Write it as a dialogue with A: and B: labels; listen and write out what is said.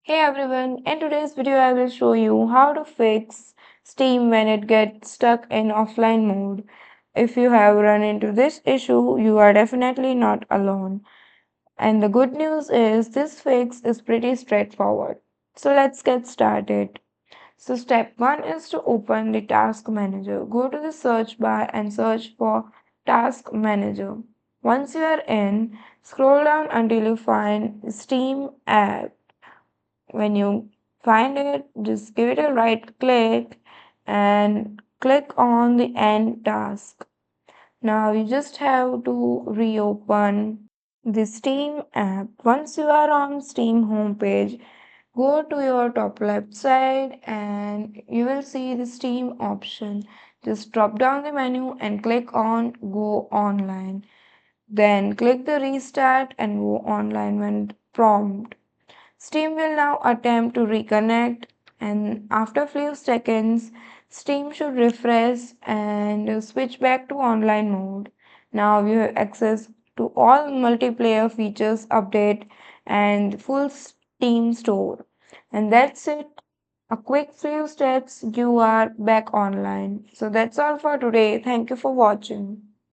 A: Hey everyone, in today's video I will show you how to fix Steam when it gets stuck in offline mode. If you have run into this issue, you are definitely not alone. And the good news is this fix is pretty straightforward. So let's get started. So step 1 is to open the task manager. Go to the search bar and search for task manager. Once you are in, scroll down until you find Steam app. When you find it, just give it a right click and click on the end task. Now you just have to reopen the Steam app. Once you are on Steam homepage, go to your top left side and you will see the Steam option. Just drop down the menu and click on Go Online. Then click the restart and go online when prompt. Steam will now attempt to reconnect, and after few seconds, Steam should refresh and switch back to online mode. Now you have access to all multiplayer features update and full Steam store. And that's it. A quick few steps, you are back online. So that's all for today. Thank you for watching.